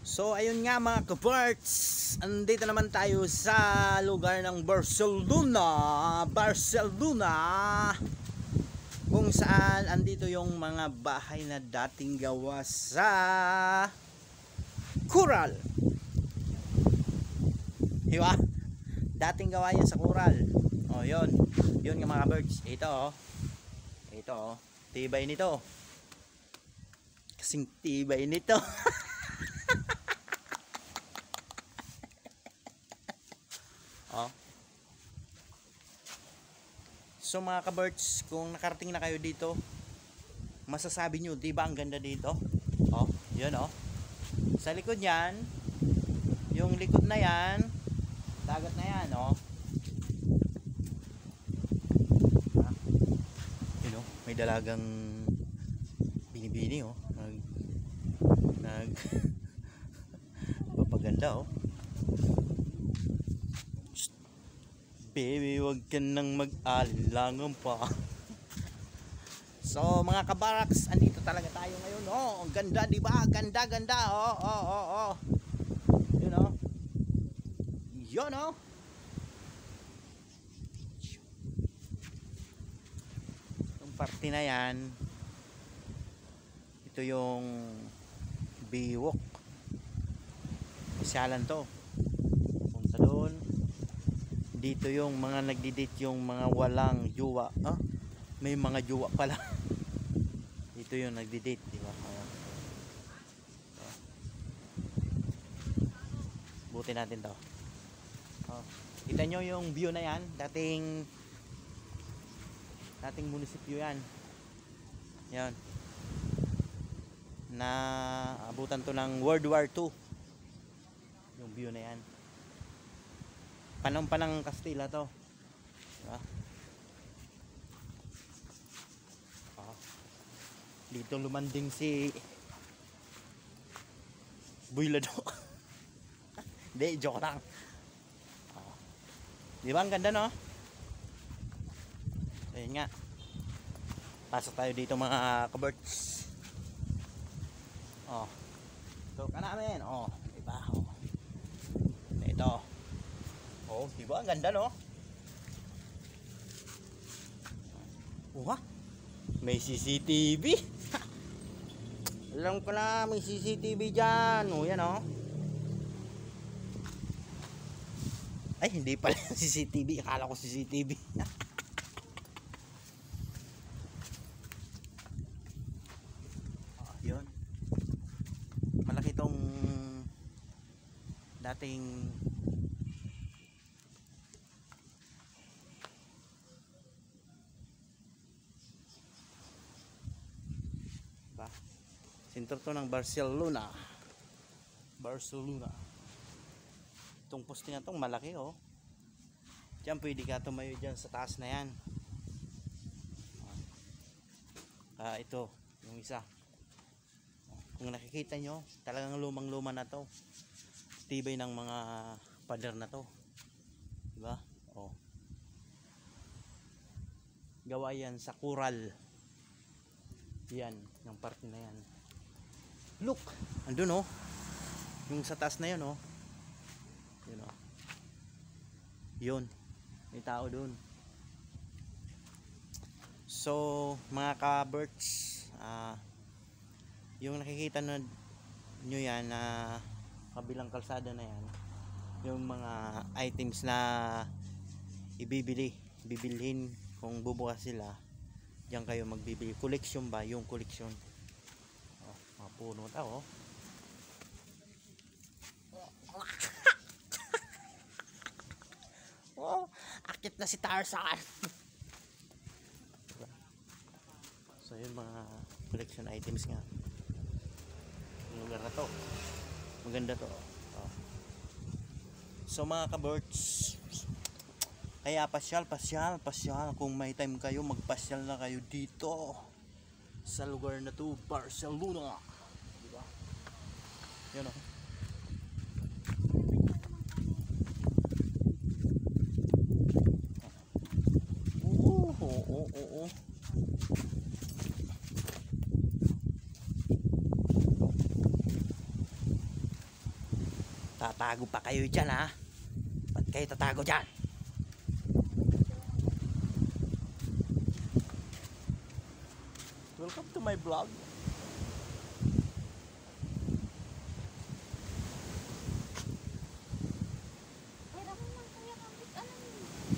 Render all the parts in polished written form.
So ayun nga mga kaparts, andito naman tayo sa lugar ng Barcelona, kung saan andito yung mga bahay na dating gawa sa Coral. Diba? Dating gawa yan sa Coral. Oh, yun nga mga birds. Ito oh, tibay nito. Kasing tibay nito. Oh. So mga ka-birds, kung nakarating na kayo dito, masasabi nyo, di ba ang ganda dito? Oh, yun oh. Sa likod yan, yung likod na yan, dagat na yan, oh. Yun oh, may dalagang binibini oh. Papaganda oh. Baby, wag ka nang mag-alinlangan pa. So mga kabaraks, andito talaga tayo ngayon. Oh, ang ganda, di ba? Ganda. Oh. Yun oh. Yun oh. Yung parte na yan, ito yung Biwok. Pasyalan to. Punta doon. Dito yung mga nagdi-date, yung mga walang jowa. Ah, may mga jowa pala. Dito yung nagdi-date, di ba? Buti natin to. Oh. Kita nyo yung view na yan, dating munisipyo yan. Yan. Na abutan to ng World War II. Yung view na yan. Panahon pa ng Kastila to. Diba? Oh. Dito lumanding si Buylado. Hindi, joke lang. Oh. Diba ang ganda no? Ayun nga. Pasok tayo dito mga kaberts. Oh. So ka namin. Oh, diba? Oh. Ito. Oh, diba? Ang ganda, no? Uha! May CCTV! Alam ko na, may CCTV dyan. O, yan, oh. Ay, hindi pala CCTV. Akala ko CCTV. Oh, yun. Malaki tong dating sentro to ng Barcelona. Itong poste na tong malaki oh. Diyan pwede ka tumayo dyan sa taas na yan. Ito yung isa. Kung nakikita nyo, talagang lumang-luma na to. Tibay ng mga pader na to. Diba? Oh. Gawa yan sa Coral. Yan, yung parte na yan. Look, andun oh. Yung sa taas na yun oh. Yun oh. Yun. May tao dun. So, mga ka-birds, yung nakikita nyo yan na kabilang kalsada na yan, yung mga items na bibilhin kung bubukas sila, diyan kayo magbibili. Collection ba? Yung collection. Oh, mga puno tao. Oh, akit na si Tarzan. So yung mga collection items nga. Yung lugar na to, maganda to. Oh. So mga ka-birds, kaya pasyal kung may time kayo, magpasyal na kayo dito sa lugar na to, Barcelona. Diba? Yun o. Oo. Tatago pa kayo dyan, ha? Ba't kayo tatago dyan? Welcome to my vlog.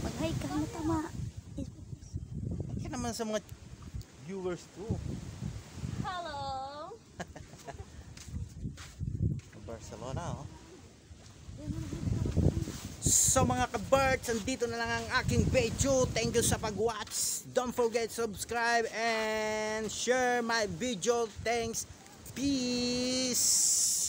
Mag-hi ka na tama. Yan naman sa mga viewers too. Hello. Barcelona, oh. So mga ka-birds, andito na lang ang aking video. Thank you sa pag-watch. Don't forget to subscribe and share my video. Thanks. Peace.